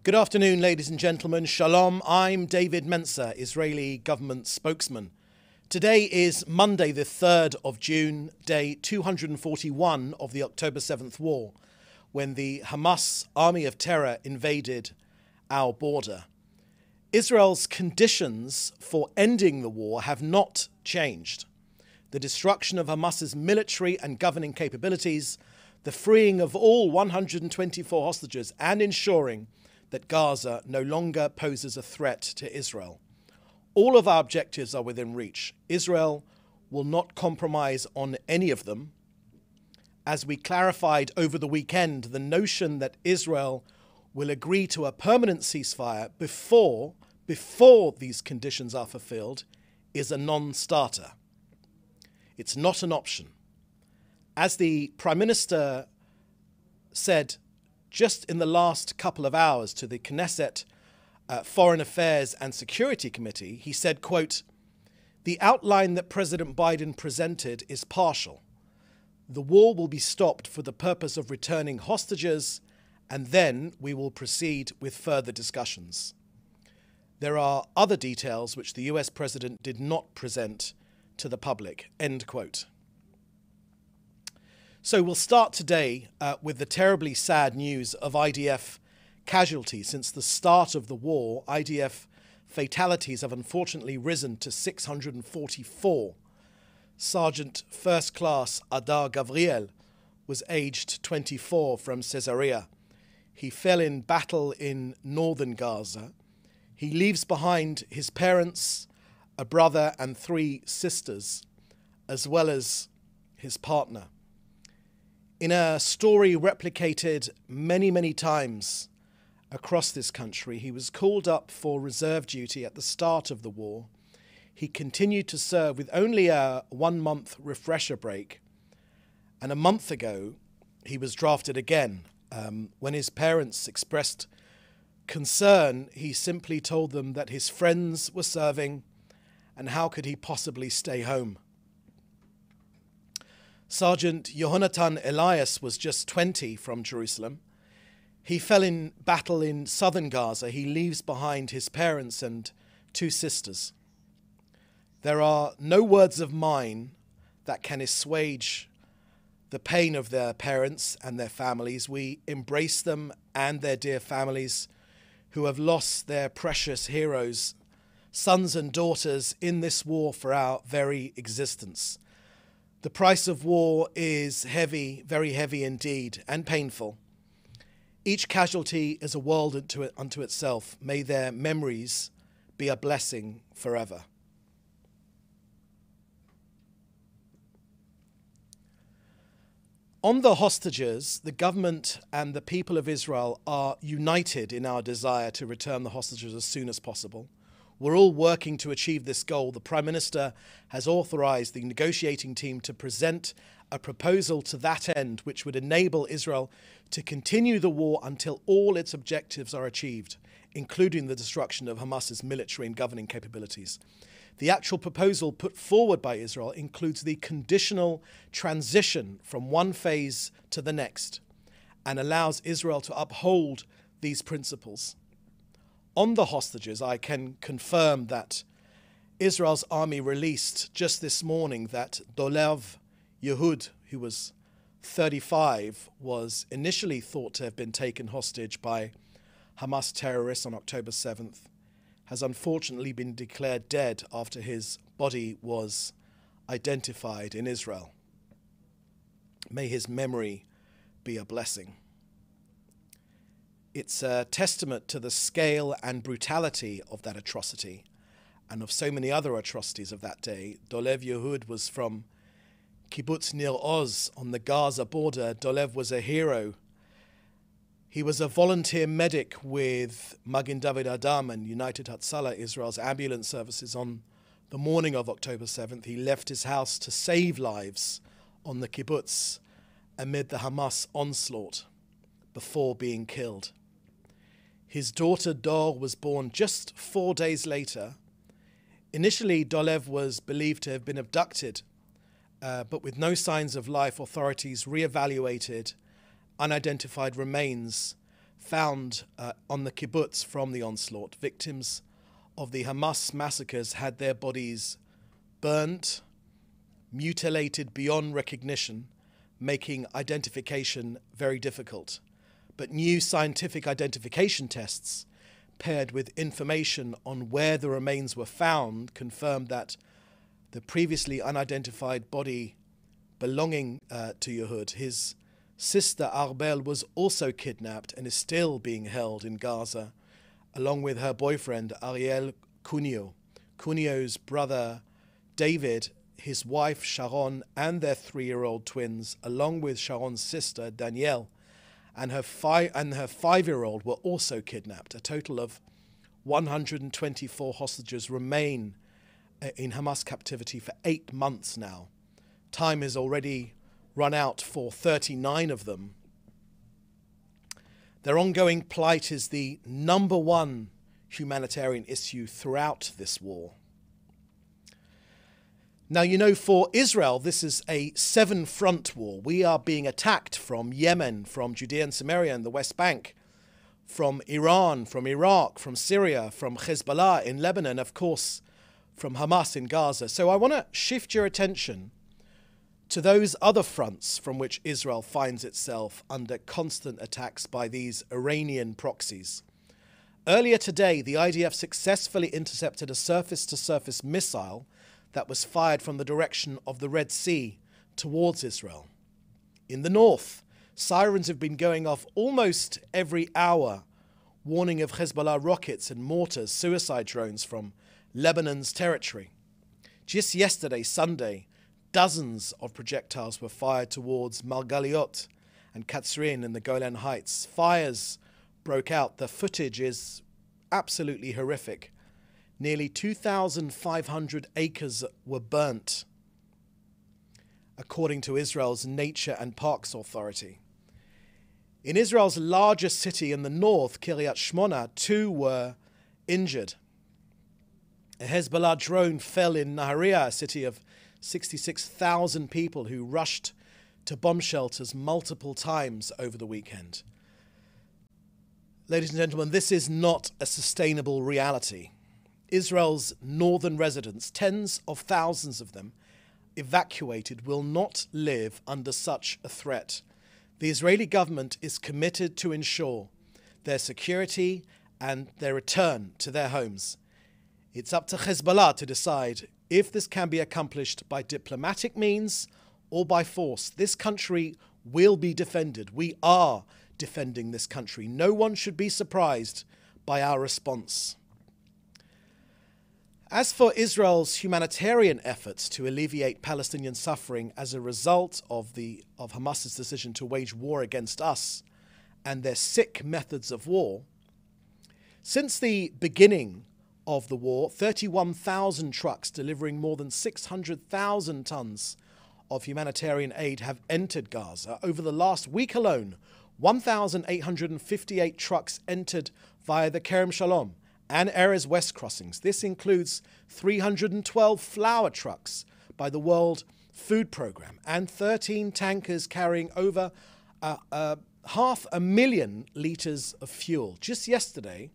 Good afternoon, ladies and gentlemen. Shalom. I'm David Mencer, Israeli government spokesman. Today is Monday, the 3rd of June, day 241 of the October 7th war, when the Hamas army of terror invaded our border. Israel's conditions for ending the war have not changed. The destruction of Hamas's military and governing capabilities, the freeing of all 124 hostages, and ensuring that Gaza no longer poses a threat to Israel. All of our objectives are within reach. Israel will not compromise on any of them. As we clarified over the weekend, the notion that Israel will agree to a permanent ceasefire before these conditions are fulfilled is a non-starter. It's not an option. As the Prime Minister said just in the last couple of hours to the Knesset Foreign Affairs and Security Committee, he said, quote, "The outline that President Biden presented is partial. The war will be stopped for the purpose of returning hostages, and then we will proceed with further discussions. There are other details which the US president did not present to the public," end quote. So we'll start today with the terribly sad news of IDF casualties. Since the start of the war, IDF fatalities have unfortunately risen to 644. Sergeant First Class Adar Gavriel was aged 24 from Caesarea. He fell in battle in northern Gaza. He leaves behind his parents, a brother and 3 sisters, as well as his partner. In a story replicated many, many times across this country, he was called up for reserve duty at the start of the war. He continued to serve with only a 1-month refresher break. And a month ago, he was drafted again. When his parents expressed concern, he simply told them that his friends were serving and how could he possibly stay home. Sergeant Yehonatan Elias was just 20 from Jerusalem. He fell in battle in southern Gaza. He leaves behind his parents and 2 sisters. There are no words of mine that can assuage the pain of their parents and their families. We embrace them and their dear families who have lost their precious heroes, sons and daughters in this war for our very existence. The price of war is heavy, very heavy indeed, and painful. Each casualty is a world unto itself. May their memories be a blessing forever. On the hostages, the government and the people of Israel are united in our desire to return the hostages as soon as possible. We're all working to achieve this goal. The Prime Minister has authorized the negotiating team to present a proposal to that end, which would enable Israel to continue the war until all its objectives are achieved, including the destruction of Hamas's military and governing capabilities. The actual proposal put forward by Israel includes the conditional transition from one phase to the next and allows Israel to uphold these principles. On the hostages, I can confirm that Israel's army released just this morning that Dover Yehud, who was 35, was initially thought to have been taken hostage by Hamas terrorists on October 7th, has unfortunately been declared dead after his body was identified in Israel. May his memory be a blessing. It's a testament to the scale and brutality of that atrocity and of so many other atrocities of that day. Dover Yehud was from Kibbutz Nir Oz on the Gaza border. Dolev was a hero. He was a volunteer medic with Magen David Adom and United Hatzalah, Israel's ambulance services. On the morning of October 7th, he left his house to save lives on the kibbutz amid the Hamas onslaught before being killed. His daughter Dor was born just 4 days later. Initially, Dolev was believed to have been abducted, but with no signs of life, authorities re-evaluated unidentified remains found on the kibbutz from the onslaught. Victims of the Hamas massacres had their bodies burnt, mutilated beyond recognition, making identification very difficult. But new scientific identification tests, paired with information on where the remains were found, confirmed that the previously unidentified body belonging to Yehud, his sister Arbel, was also kidnapped and is still being held in Gaza, along with her boyfriend Ariel Cunio, Cunio's brother David, his wife Sharon, and their 3-year-old twins, along with Sharon's sister Danielle, and her 5-year-old were also kidnapped. A total of 124 hostages remain in Hamas captivity for 8 months now. Time has already run out for 39 of them. Their ongoing plight is the #1 humanitarian issue throughout this war. Now, you know, for Israel, this is a 7-front war. We are being attacked from Yemen, from Judea and Samaria and the West Bank, from Iran, from Iraq, from Syria, from Hezbollah in Lebanon, of course, from Hamas in Gaza. So I want to shift your attention to those other fronts from which Israel finds itself under constant attacks by these Iranian proxies. Earlier today, the IDF successfully intercepted a surface-to-surface missile that was fired from the direction of the Red Sea towards Israel. In the north, sirens have been going off almost every hour, warning of Hezbollah rockets and mortars, suicide drones from Lebanon's territory. Just yesterday, Sunday, dozens of projectiles were fired towards Margaliot and Katzrin in the Golan Heights. Fires broke out. The footage is absolutely horrific. Nearly 2,500 acres were burnt, according to Israel's Nature and Parks Authority. In Israel's largest city in the north, Kiryat Shmona, 2 were injured. A Hezbollah drone fell in Nahariya, a city of 66,000 people who rushed to bomb shelters multiple times over the weekend. Ladies and gentlemen, this is not a sustainable reality. Israel's northern residents, tens of thousands of them, evacuated, will not live under such a threat. The Israeli government is committed to ensure their security and their return to their homes. It's up to Hezbollah to decide if this can be accomplished by diplomatic means or by force. This country will be defended. We are defending this country. No one should be surprised by our response. As for Israel's humanitarian efforts to alleviate Palestinian suffering as a result of Hamas's decision to wage war against us and their sick methods of war, since the beginning of the war, 31,000 trucks delivering more than 600,000 tons of humanitarian aid have entered Gaza. Over the last week alone, 1,858 trucks entered via the Kerem Shalom and Erez West crossings. This includes 312 flour trucks by the World Food Programme and 13 tankers carrying over 500,000 litres of fuel. Just yesterday,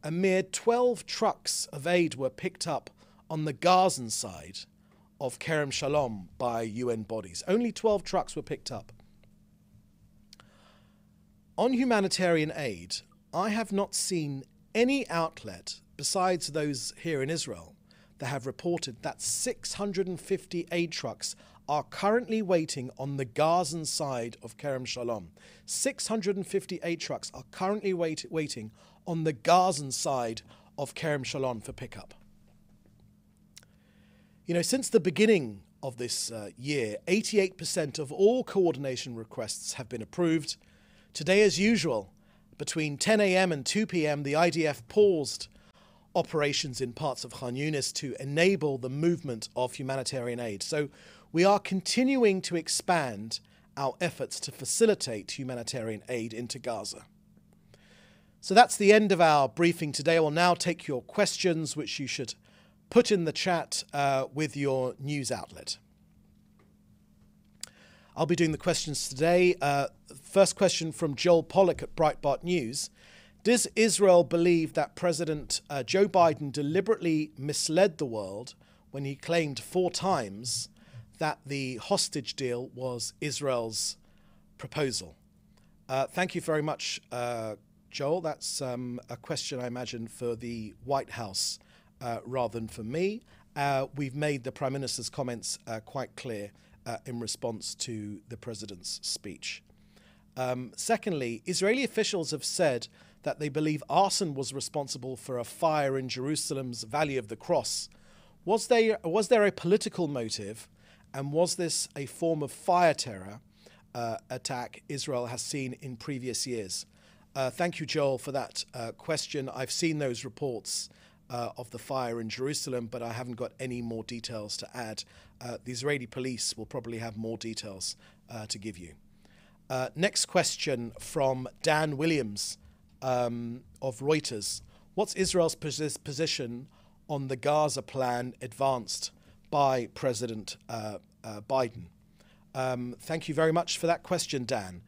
a mere 12 trucks of aid were picked up on the Gazan side of Kerem Shalom by UN bodies. Only 12 trucks were picked up. On humanitarian aid, I have not seen any outlet besides those here in Israel that have reported that 650 aid trucks are currently waiting on the Gazan side of Kerem Shalom. 650 aid trucks are currently waiting on the Gazan side of Kerem Shalom for pickup. You know, since the beginning of this year, 88% of all coordination requests have been approved. Today, as usual, between 10 a.m. and 2 p.m., the IDF paused operations in parts of Khan Yunis to enable the movement of humanitarian aid. So we are continuing to expand our efforts to facilitate humanitarian aid into Gaza. So that's the end of our briefing today. I will now take your questions, which you should put in the chat with your news outlet. I'll be doing the questions today. First question from Joel Pollack at Breitbart News. Does Israel believe that President Joe Biden deliberately misled the world when he claimed 4 times that the hostage deal was Israel's proposal? Thank you very much, Joel. That's a question, I imagine, for the White House rather than for me. We've made the Prime Minister's comments quite clear in response to the President's speech. Secondly, Israeli officials have said that they believe arson was responsible for a fire in Jerusalem's Valley of the Cross. Was there a political motive, and was this a form of fire terror attack Israel has seen in previous years? Thank you, Joel, for that question. I've seen those reports of the fire in Jerusalem, but I haven't got any more details to add. The Israeli police will probably have more details to give you. Next question from Dan Williams of Reuters. What's Israel's position on the Gaza plan advanced by President Biden? Thank you very much for that question, Dan.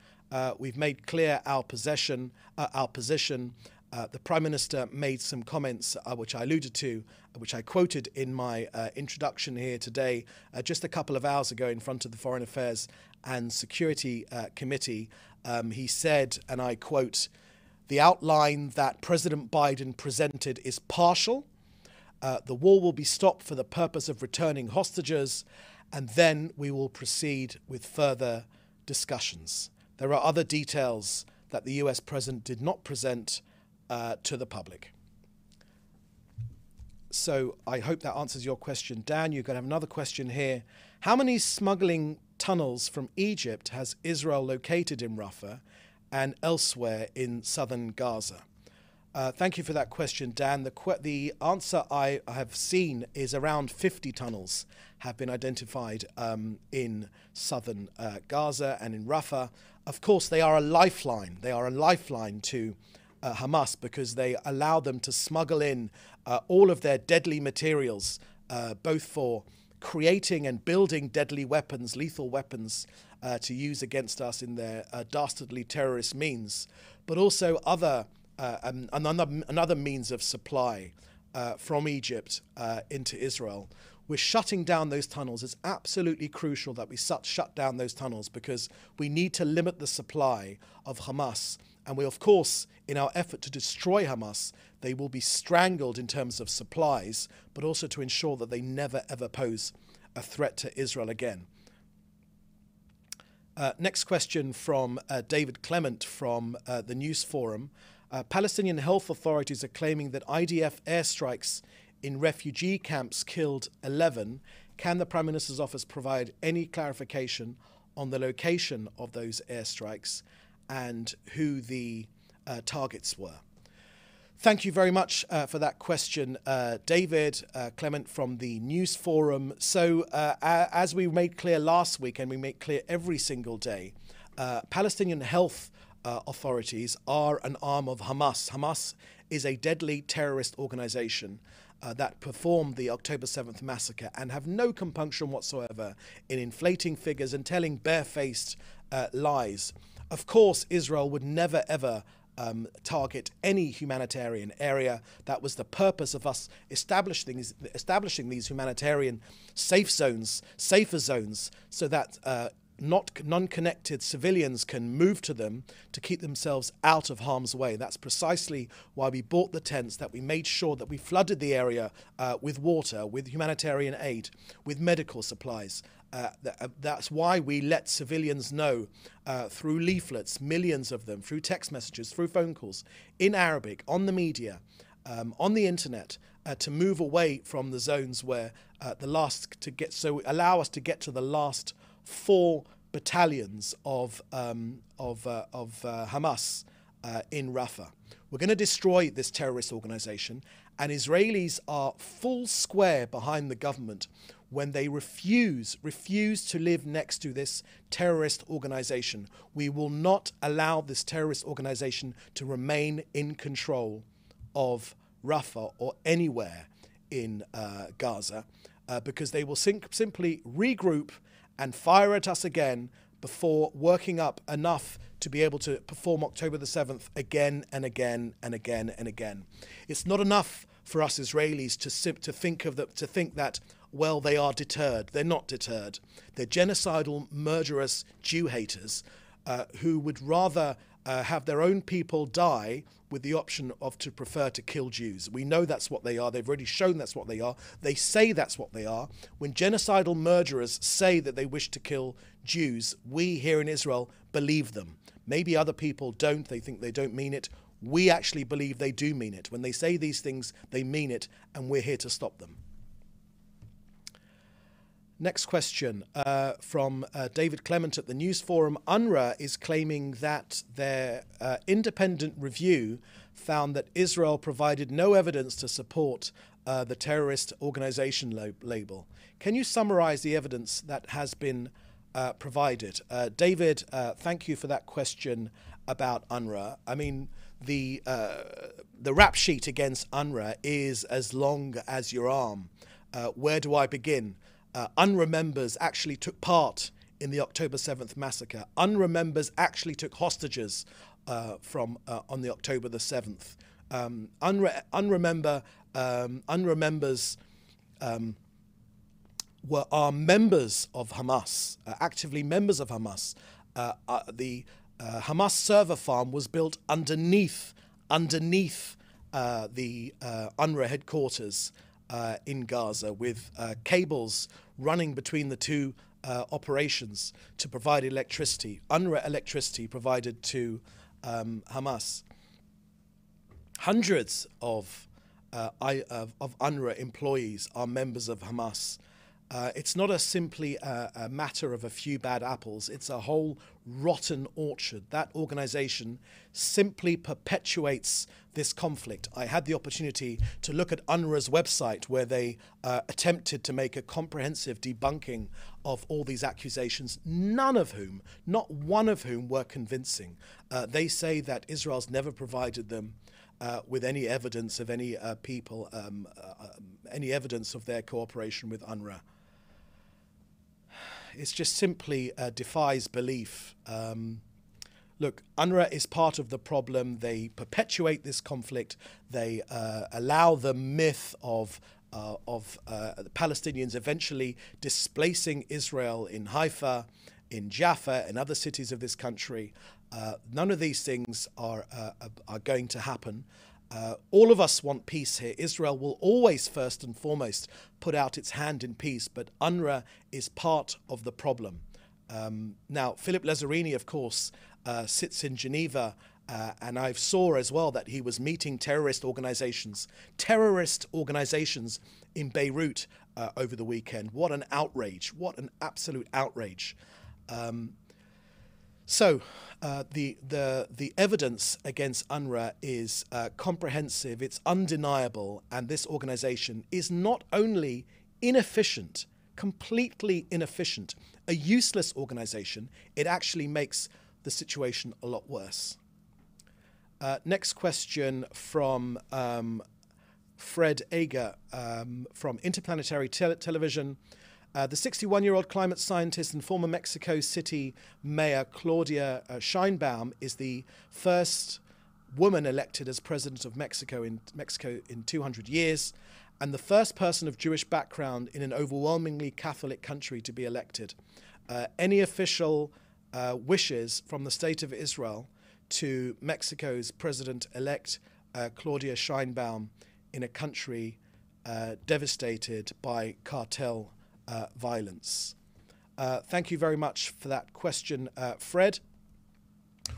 We've made clear our position. The Prime Minister made some comments which I alluded to, which I quoted in my introduction here today, just a couple of hours ago in front of the Foreign Affairs and Security Committee. He said, and I quote, "The outline that President Biden presented is partial. The war will be stopped for the purpose of returning hostages, and then we will proceed with further discussions." There are other details that the US President did not present to the public. So I hope that answers your question. Dan, you're going to have another question here. How many smuggling tunnels from Egypt has Israel located in Rafah and elsewhere in southern Gaza? Thank you for that question, Dan. The answer I have seen is around 50 tunnels have been identified in southern Gaza and in Rafah. Of course, they are a lifeline. They are a lifeline to Hamas because they allow them to smuggle in all of their deadly materials, both for creating and building deadly weapons, lethal weapons, to use against us in their dastardly terrorist means, but also another means of supply from Egypt into Israel. We're shutting down those tunnels. It's absolutely crucial that we shut down those tunnels because we need to limit the supply of Hamas. And we, of course, in our effort to destroy Hamas, they will be strangled in terms of supplies, but also to ensure that they never, ever pose a threat to Israel again. Next question from David Clement from the News Forum. Palestinian health authorities are claiming that IDF airstrikes in refugee camps killed 11. Can the Prime Minister's office provide any clarification on the location of those airstrikes and who the targets were? Thank you very much for that question, David Clement from the News Forum. So as we made clear last week, and we make clear every single day, Palestinian health authorities are an arm of Hamas. Hamas is a deadly terrorist organization that performed the October 7th massacre and have no compunction whatsoever in inflating figures and telling barefaced lies. Of course, Israel would never, ever target any humanitarian area. That was the purpose of us establishing these humanitarian safer zones, so that non-connected civilians can move to them to keep themselves out of harm's way. That's precisely why we bought the tents, that we made sure that we flooded the area with water, with humanitarian aid, with medical supplies. That's why we let civilians know through leaflets, millions of them, through text messages, through phone calls, in Arabic, on the media, on the internet, to move away from the zones where allow us to get to the last 4 battalions of Hamas in Rafah. We're going to destroy this terrorist organization, and Israelis are full square behind the government when they refuse to live next to this terrorist organization. We will not allow this terrorist organization to remain in control of Rafah or anywhere in Gaza, because they will simply regroup and fire at us again before working up enough to be able to perform October the 7th again and again and again and again. It's not enough for us Israelis to think that, well, they are deterred. They're not deterred. They're genocidal, murderous Jew haters who would rather have their own people die with the option of to prefer to kill Jews. We know that's what they are. They've already shown that's what they are. They say that's what they are. When genocidal murderers say that they wish to kill Jews, we here in Israel believe them. Maybe other people don't. They think they don't mean it. We actually believe they do mean it. When they say these things, they mean it, and we're here to stop them. Next question from David Clement at the News Forum. UNRWA is claiming that their independent review found that Israel provided no evidence to support the terrorist organization label. Can you summarize the evidence that has been provided? David, thank you for that question about UNRWA. I mean, the rap sheet against UNRWA is as long as your arm. Where do I begin? UNRWA members actually took part in the October 7th massacre. UNRWA members actually took hostages on the October the 7th. UNRWA members are members of Hamas, actively members of Hamas. The Hamas server farm was built underneath the UNRWA headquarters in Gaza, with cables running between the two operations to provide electricity. UNRWA electricity provided to Hamas. Hundreds of UNRWA employees are members of Hamas. It's not simply a matter of a few bad apples. It's a whole rotten orchard. That organization simply perpetuates this conflict. I had the opportunity to look at UNRWA's website, where they attempted to make a comprehensive debunking of all these accusations, none of whom, not one of whom, were convincing. They say that Israel's never provided them with any evidence of any people, any evidence of their cooperation with UNRWA. It's just simply defies belief. Look, UNRWA is part of the problem. They perpetuate this conflict. They allow the myth of the Palestinians eventually displacing Israel in Haifa, in Jaffa, and other cities of this country. None of these things are going to happen. All of us want peace here. Israel will always, first and foremost, put out its hand in peace, but UNRWA is part of the problem. Now, Philip Lazzarini, of course, sits in Geneva, and I saw as well that he was meeting terrorist organizations in Beirut over the weekend. What an outrage. What an absolute outrage. So the evidence against UNRWA is comprehensive, it's undeniable, and this organization is not only inefficient, completely inefficient, a useless organization, it actually makes the situation a lot worse. Next question from Fred Ager from Interplanetary Television. The 61-year-old climate scientist and former Mexico City Mayor Claudia Sheinbaum is the first woman elected as president of Mexico in 200 years, and the first person of Jewish background in an overwhelmingly Catholic country to be elected. Any official wishes from the State of Israel to Mexico's president-elect Claudia Sheinbaum in a country devastated by cartel violence. Thank you very much for that question, Fred.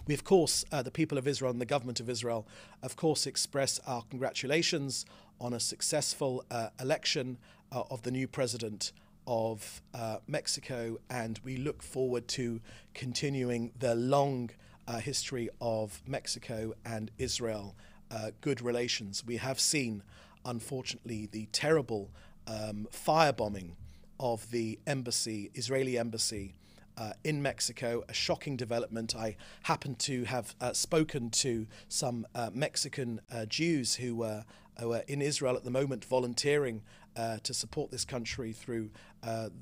We, of course, the people of Israel and the government of Israel, of course, express our congratulations on a successful election of the new president of Mexico, and we look forward to continuing the long history of Mexico and Israel good relations. We have seen, unfortunately, the terrible firebombing of the embassy, Israeli embassy in Mexico, a shocking development. I happened to have spoken to some Mexican Jews who were who are in Israel at the moment volunteering to support this country through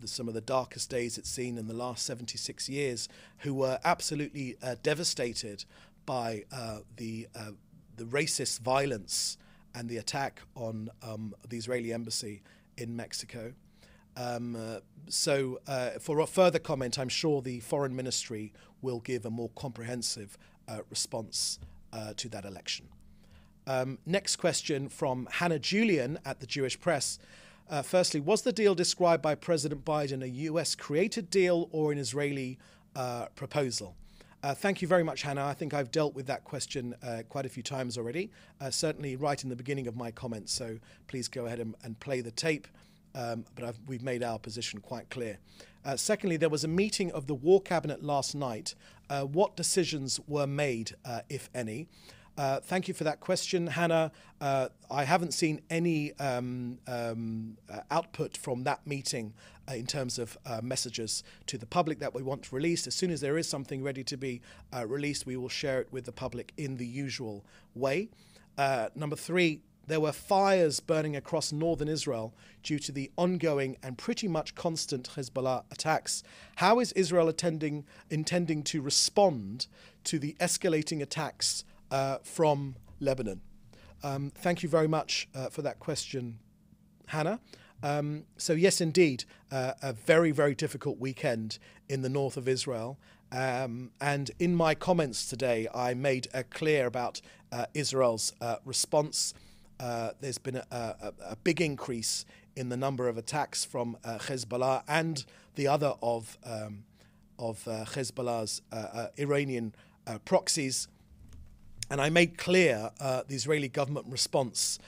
some of the darkest days it's seen in the last 76 years, who were absolutely devastated by the racist violence and the attack on the Israeli embassy in Mexico. So for a further comment, I'm sure the Foreign Ministry will give a more comprehensive response to that election. Next question from Hannah Julian at the Jewish Press. Firstly, was the deal described by President Biden a US-created deal or an Israeli proposal? Thank you very much, Hannah. I think I've dealt with that question quite a few times already, certainly right in the beginning of my comments, so please go ahead and play the tape. But we've made our position quite clear. Secondly, there was a meeting of the War Cabinet last night. What decisions were made, if any? Thank you for that question, Hannah. I haven't seen any output from that meeting in terms of messages to the public that we want released. As soon as there is something ready to be released, we will share it with the public in the usual way. Number three, there were fires burning across northern Israel due to the ongoing and pretty much constant Hezbollah attacks. How is Israel intending to respond to the escalating attacks from Lebanon? Thank you very much for that question, Hannah. So yes, indeed, a very, very difficult weekend in the north of Israel. And in my comments today, I made clear about Israel's response. There's been a big increase in the number of attacks from Hezbollah and the other of Hezbollah's Iranian proxies. And I made clear the Israeli government response.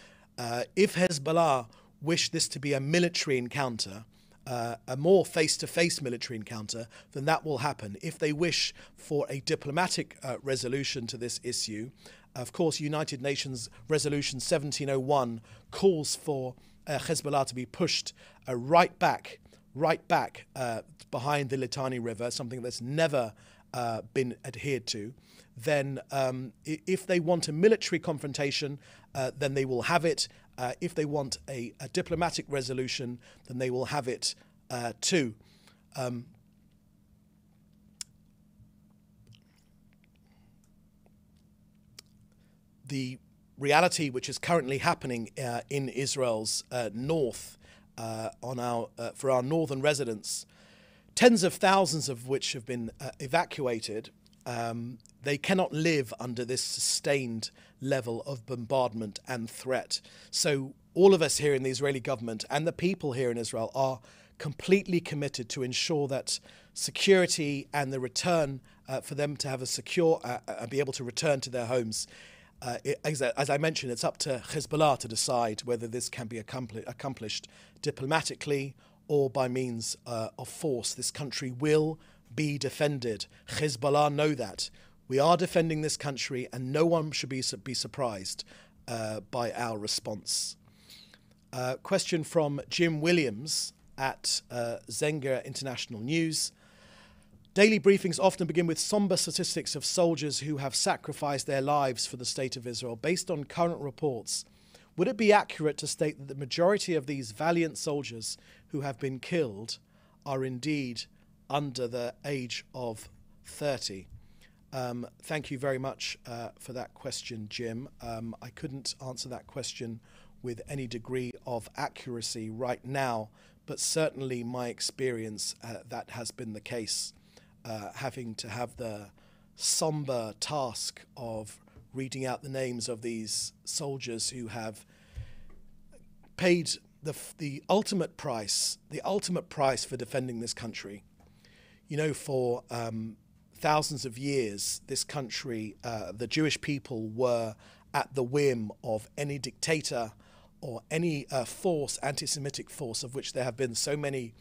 If Hezbollah wish this to be a military encounter, a more face-to-face military encounter, then that will happen. If they wish for a diplomatic resolution to this issue, of course, United Nations Resolution 1701 calls for Hezbollah to be pushed right back behind the Litani River, something that's never been adhered to. Then if they want a military confrontation, then they will have it. If they want a diplomatic resolution, then they will have it too. The reality which is currently happening in Israel's north for our northern residents, tens of thousands of which have been evacuated, they cannot live under this sustained level of bombardment and threat. So all of us here in the Israeli government and the people here in Israel are completely committed to ensure that security and the return for them to have a secure and be able to return to their homes. As I mentioned, it's up to Hezbollah to decide whether this can be accomplished diplomatically or by means of force. This country will be defended. Hezbollah know that. We are defending this country, and no one should be surprised by our response. Question from Jim Williams at Zenger International News. Daily briefings often begin with somber statistics of soldiers who have sacrificed their lives for the state of Israel. Based on current reports, would it be accurate to state that the majority of these valiant soldiers who have been killed are indeed under the age of 30? Thank you very much for that question, Jim. I couldn't answer that question with any degree of accuracy right now, but certainly my experience that has been the case. Having to have the somber task of reading out the names of these soldiers who have paid the ultimate price for defending this country. You know, for thousands of years, this country, the Jewish people, were at the whim of any dictator or any force, anti-Semitic force, of which there have been so many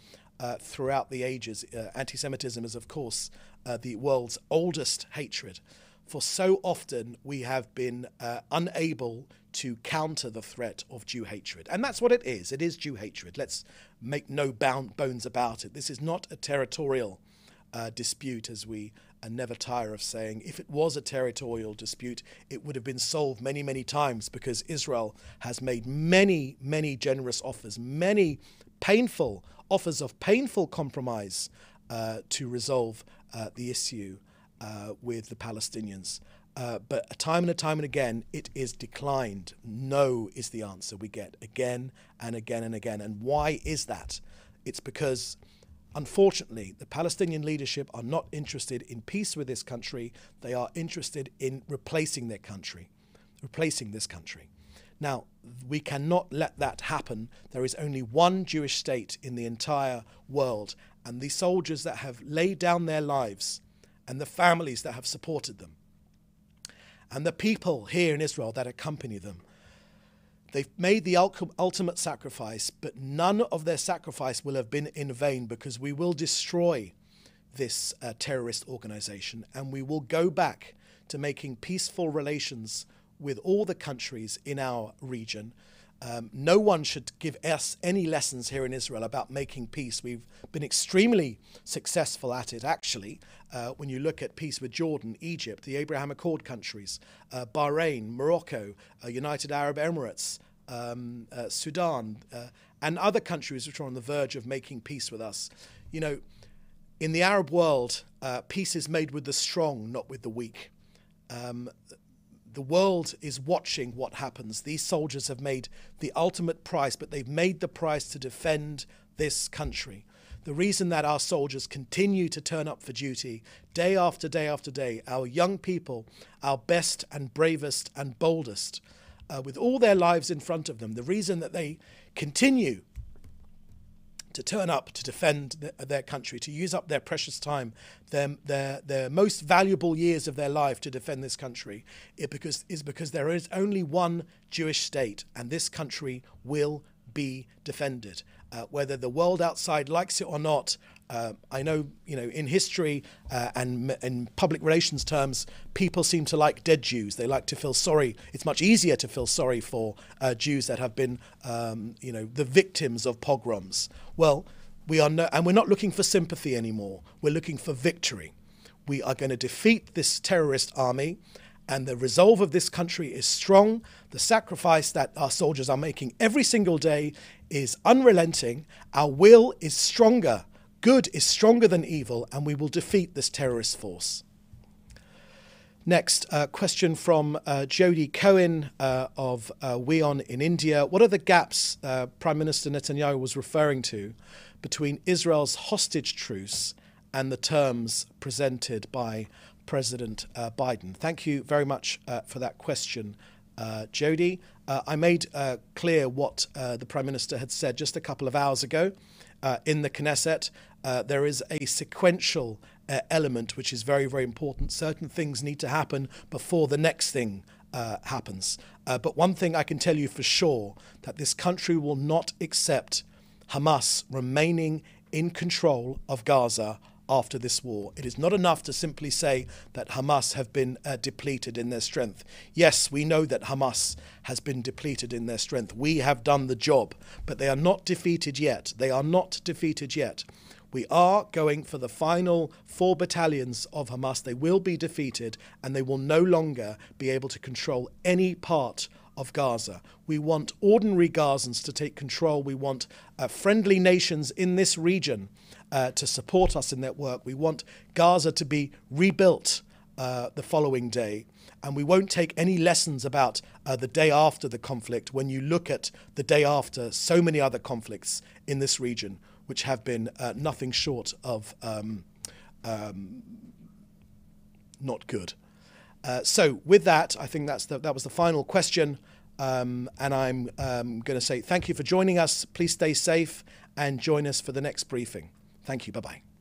throughout the ages. Anti-Semitism is, of course, the world's oldest hatred. For so often we have been unable to counter the threat of Jew hatred. And that's what it is. It is Jew hatred. Let's make no bones about it. This is not a territorial dispute, as we never tire of saying. If it was a territorial dispute, it would have been solved many, many times, because Israel has made many, many generous offers, many painful offers of painful compromise to resolve the issue with the Palestinians. But time and again, it is declined. No is the answer we get again and again and again. And why is that? It's because, unfortunately, the Palestinian leadership are not interested in peace with this country. They are interested in replacing their country, replacing this country. Now, we cannot let that happen. There is only one Jewish state in the entire world, and the soldiers that have laid down their lives and the families that have supported them and the people here in Israel that accompany them, they've made the ultimate sacrifice, but none of their sacrifice will have been in vain, because we will destroy this terrorist organization, and we will go back to making peaceful relations with all the countries in our region. No one should give us any lessons here in Israel about making peace. We've been extremely successful at it, actually. When you look at peace with Jordan, Egypt, the Abraham Accord countries, Bahrain, Morocco, United Arab Emirates, Sudan, and other countries which are on the verge of making peace with us. You know, in the Arab world, peace is made with the strong, not with the weak. The world is watching what happens. These soldiers have made the ultimate price, but they've made the price to defend this country. The reason that our soldiers continue to turn up for duty day after day after day, our young people, our best and bravest and boldest, with all their lives in front of them, the reason that they continue to turn up to defend their country, to use up their precious time, their most valuable years of their life to defend this country, is because there is only one Jewish state, and this country will be defended. Whether the world outside likes it or not, I know, in history and in public relations terms, people seem to like dead Jews. They like to feel sorry. It's much easier to feel sorry for Jews that have been, the victims of pogroms. Well, we're not looking for sympathy anymore. We're looking for victory. We are going to defeat this terrorist army, and the resolve of this country is strong. The sacrifice that our soldiers are making every single day is unrelenting. Our will is stronger. Good is stronger than evil, and we will defeat this terrorist force. Next, question from Jody Cohen of WION in India. What are the gaps Prime Minister Netanyahu was referring to between Israel's hostage truce and the terms presented by President Biden? Thank you very much for that question, Jody. I made clear what the Prime Minister had said just a couple of hours ago in the Knesset. There is a sequential element which is very, very important. Certain things need to happen before the next thing happens. But one thing I can tell you for sure, that this country will not accept Hamas remaining in control of Gaza after this war. It is not enough to simply say that Hamas have been depleted in their strength. Yes, we know that Hamas has been depleted in their strength. We have done the job, but they are not defeated yet. They are not defeated yet. We are going for the final 4 battalions of Hamas. They will be defeated, and they will no longer be able to control any part of Gaza. We want ordinary Gazans to take control. We want friendly nations in this region to support us in that work. We want Gaza to be rebuilt the following day. And we won't take any lessons about the day after the conflict when you look at the day after so many other conflicts in this region, which have been nothing short of not good. So with that, I think that was the final question. And I'm going to say thank you for joining us. Please stay safe and join us for the next briefing. Thank you. Bye-bye.